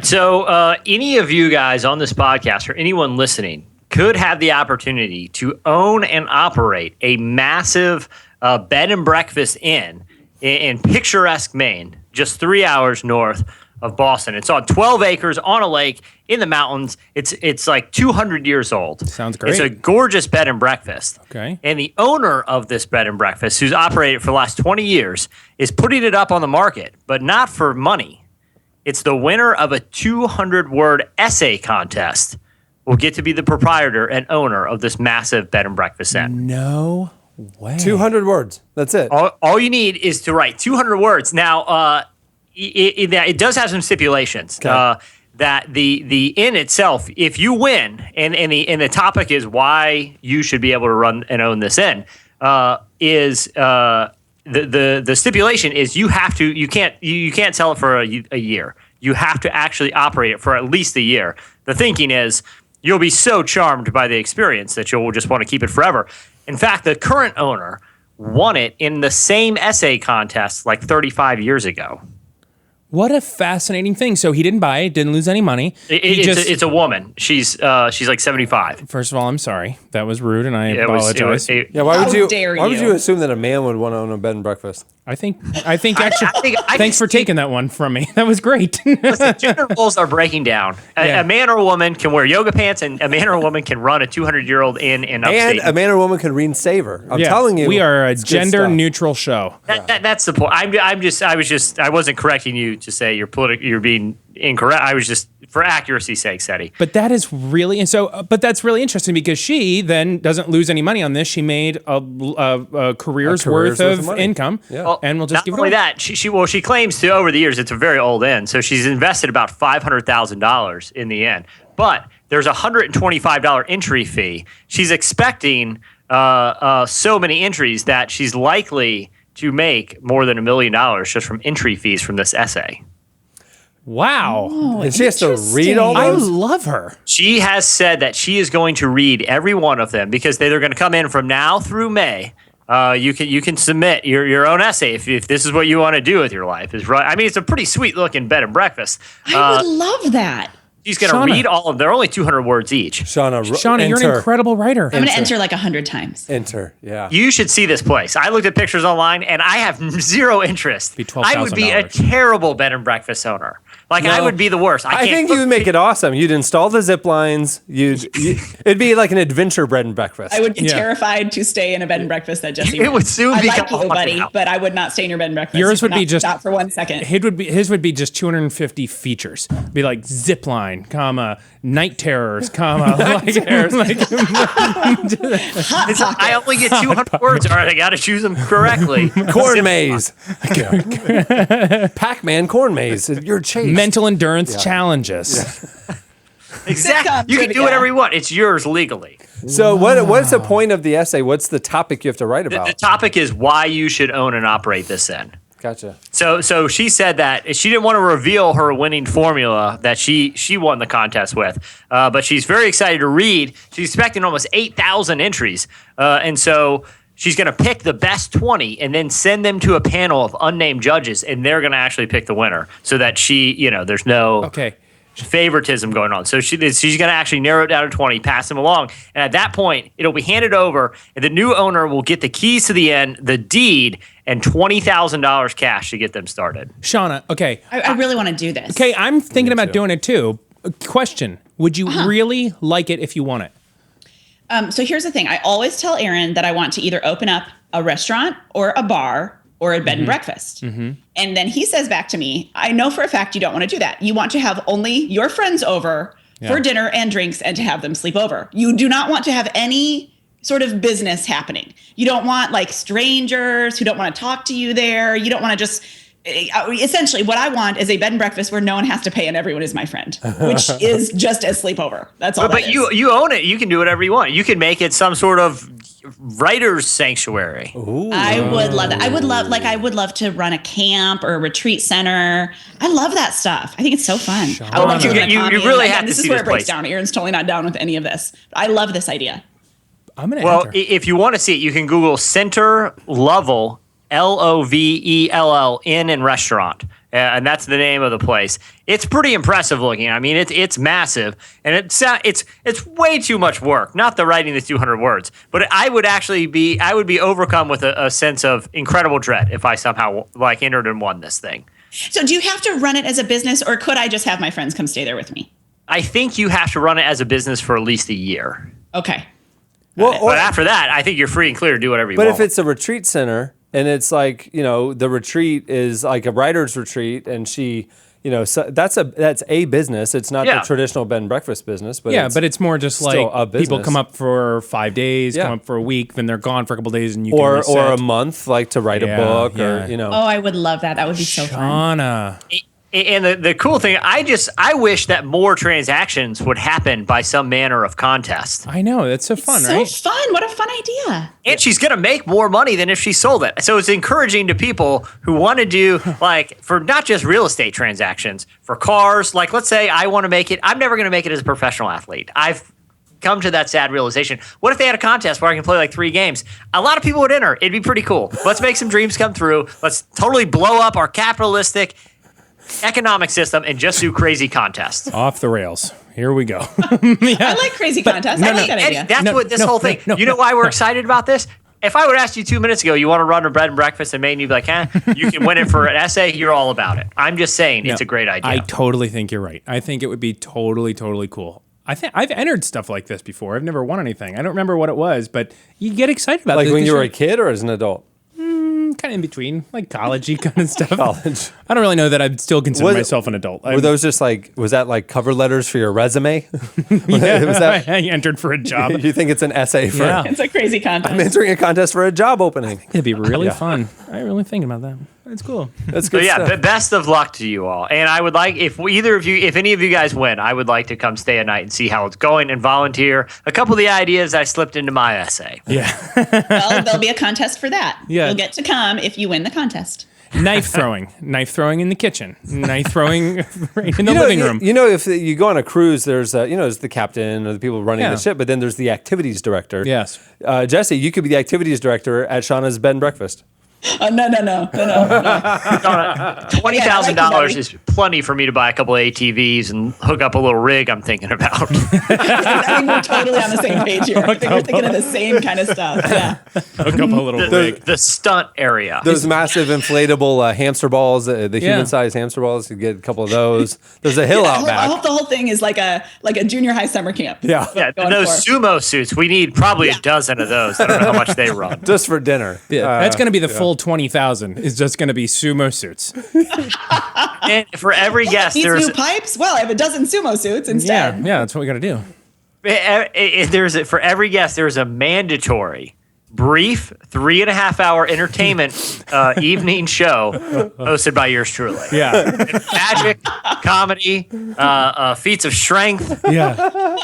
So any of you guys on this podcast or anyone listening could have the opportunity to own and operate a massive bed and breakfast inn in picturesque Maine, just 3 hours north of Boston. It's on 12 acres on a lake in the mountains. It's like 200 years old. Sounds great. It's a gorgeous bed and breakfast. Okay. And the owner of this bed and breakfast, who's operated for the last 20 years, is putting it up on the market, but not for money. It's the winner of a 200-word essay contest will get to be the proprietor and owner of this massive bed and breakfast inn. No way. 200 words. That's it. All you need is to write 200 words. Now, it does have some stipulations. Okay. That the inn itself, if you win, and the topic is why you should be able to run and own this inn, is the stipulation is you can't sell it for a year. You have to actually operate it for at least a year. The thinking is you'll be so charmed by the experience that you'll just want to keep it forever. In fact, the current owner won it in the same essay contest like 35 years ago. What a fascinating thing. So he didn't buy it, didn't lose any money. It's a woman. She's like 75. First of all, I'm sorry. That was rude, and I apologize. Why would dare you assume that a man would want to own a bed and breakfast? I think actually, thanks for taking that one from me. That was great. Listen, gender roles are breaking down. A man or a woman can wear yoga pants, and a man or a woman can run a 200-year-old inn in upstate. And a man or woman can read Saver. I'm telling you, we are a gender-neutral show. That's the point. I wasn't correcting you to say you're being incorrect. I was just for accuracy's sake, Seti. But that is really but that's really interesting because she then doesn't lose any money on this. She made a career's worth of income. Yeah. Well, and we'll just give it away. Not only that, she claims to over the years it's a very old inn, so she's invested about $500,000 in the inn. But there's a $125 entry fee. She's expecting so many entries that she's likely to make more than $1 million just from entry fees from this essay. Wow. Oh, and she has to read all those? I love her. She has said that she is going to read every one of them because they're going to come in from now through May. You can submit your own essay if this is what you want to do with your life. I mean, it's a pretty sweet looking bed and breakfast. I would love that. She's going to read all of them. They're only 200 words each. Shauna, you're an incredible writer. I'm going to enter like 100 times. Yeah. You should see this place. I looked at pictures online, and I have zero interest. I would be a terrible bed and breakfast owner. I would be the worst. I think you would make it awesome. You'd install the zip lines. It'd be like an adventure bed and breakfast. I would be terrified to stay in a bed and breakfast that Jesse. It would soon be. I like you, buddy, but I would not stay in your bed and breakfast. Yours would be just not for 1 second. His would be just 250 features. Be like zip line, night terrors, I only get 200 words. All right, I got to choose them correctly. Corn maze, Pac-Man corn maze. You're chased. Mental endurance challenges. Yeah. Exactly. You can do whatever you want. It's yours legally. So what's the point of the essay? What's the topic you have to write about? The topic is why you should own and operate this inn. Gotcha. So she said that she didn't want to reveal her winning formula that she won the contest with, but she's very excited to read. She's expecting almost 8,000 entries, and so she's going to pick the best 20 and then send them to a panel of unnamed judges, and they're going to actually pick the winner so that there's no favoritism going on. So she's going to actually narrow it down to 20, pass them along, and at that point, it'll be handed over, and the new owner will get the keys to the inn, the deed, and $20,000 cash to get them started. Shauna, okay. I really want to do this. Okay, I'm thinking about doing it too. Question, would you really like it if you won it? So here's the thing. I always tell Aaron that I want to either open up a restaurant or a bar or a bed and breakfast. Mm-hmm. And then he says back to me, I know for a fact you don't want to do that. You want to have only your friends over for dinner and drinks and to have them sleep over. You do not want to have any sort of business happening. You don't want like strangers who don't want to talk to you there. You don't want to just... Essentially, what I want is a bed and breakfast where no one has to pay and everyone is my friend, which is just a sleepover. That's all. But you own it. You can do whatever you want. You can make it some sort of writer's sanctuary. Ooh. I would love that. I would love to run a camp or a retreat center. I love that stuff. I think it's so fun. I would love to live in a commune. You really have to see this place. This is where it breaks down. Aaron's totally not down with any of this. I love this idea. I'm gonna enter. If you want to see it, you can Google Center Lovell. Lovell Inn and Restaurant, and that's the name of the place. It's pretty impressive looking. I mean, it's massive, and it's way too much work. Not the writing the 200 words, but I would be overcome with a sense of incredible dread if I somehow like entered and won this thing. So do you have to run it as a business, or could I just have my friends come stay there with me? I think you have to run it as a business for at least a year. Okay. Well, but after that, I think you're free and clear to do whatever you want. But if it's a retreat center and it's like, the retreat is like a writer's retreat and she, so that's a business. It's not the traditional bed and breakfast business, but but it's more just like people come up for 5 days, come up for a week, then they're gone for a couple of days, and you can reset. Or a month, like to write a book, or Oh, I would love that. That would be so fun. Shauna. And the cool thing, I wish that more transactions would happen by some manner of contest. I know, that's so fun, right? So fun. What a fun idea. And she's going to make more money than if she sold it. So it's encouraging to people who want to do, like, for not just real estate transactions, for cars. Like, let's say I want to make it. I'm never going to make it as a professional athlete. I've come to that sad realization. What if they had a contest where I can play like 3 games? A lot of people would enter. It'd be pretty cool. Let's make some dreams come through. Let's totally blow up our capitalistic economic system and just do crazy contests. Off the rails. Here we go. I like crazy contests. I like that idea. That's what this whole thing. You know why we're excited about this? If I would ask you 2 minutes ago, you want to run a bread and breakfast and made you'd be like, you can win it for an essay. You're all about it. I'm just saying it's a great idea. I totally think you're right. I think it would be totally, totally cool. I think I've entered stuff like this before. I've never won anything. I don't remember what it was, but you get excited about it. Like when you were a kid or as an adult? Kind of in between, like college-y kind of stuff. College. I don't really know that I'd still consider myself an adult. Were those just was that like cover letters for your resume? I entered for a job. You think it's an essay for? Yeah. It's a crazy contest. I'm entering a contest for a job opening. It'd be really fun. I really thinking about that. That's cool. That's good. So yeah, best of luck to you all. And I would like, if any of you guys win, I would like to come stay a night and see how it's going and volunteer a couple of the ideas I slipped into my essay. Yeah. Well, there'll be a contest for that. Yeah. You'll get to come if you win the contest. Knife throwing in the kitchen, knife throwing right in the living room. If you go on a cruise, there's there's the captain or the people running the ship, but then there's the activities director. Yes. Jesse, you could be the activities director at Shauna's bed and breakfast. No. $20,000 is plenty for me to buy a couple of ATVs and hook up a little rig I'm thinking about. I think we're totally on the same page here. I think we're thinking of the same kind of stuff. Yeah. Hook up a little rig. The stunt area. Those massive inflatable hamster balls, the human-sized hamster balls. You get a couple of those. There's a hill out back. I hope the whole thing is like a junior high summer camp. Yeah. Those sumo suits. We need probably a dozen of those. I don't know how much they run. Just for dinner. Yeah. That's going to be the full 20,000. Is just going to be sumo suits. And for every guest, these there's new pipes. Well, I have a dozen sumo suits instead. Yeah, that's what we got to do. For every guest, there's a mandatory brief 3.5-hour entertainment evening show hosted by yours truly. Yeah. Magic, comedy, feats of strength. Yeah.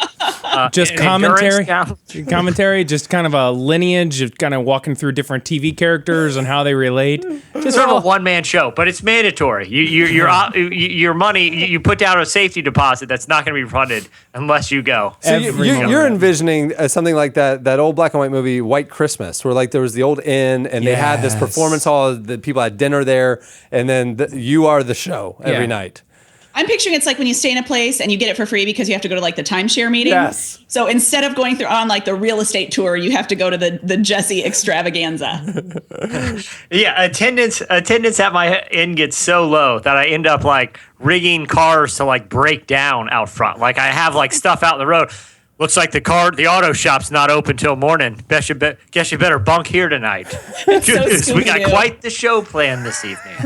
Just commentary, just kind of a lineage of kind of walking through different TV characters and how they relate. Just sort of a one-man show, but it's mandatory. Your money, you put down a safety deposit that's not going to be refunded unless you go. So you're envisioning something like that old black and white movie, White Christmas, where like there was the old inn and they had this performance hall, the people had dinner there, and then you are the show every night. I'm picturing it's like when you stay in a place and you get it for free because you have to go to like the timeshare meeting. Yes. So instead of going through on like the real estate tour, you have to go to the Jesse extravaganza. Yeah, attendance at my inn gets so low that I end up like rigging cars to like break down out front. Like I have like stuff out in the road. Looks like the auto shop's not open till morning. Guess you better bunk here tonight. So We got quite the show planned this evening.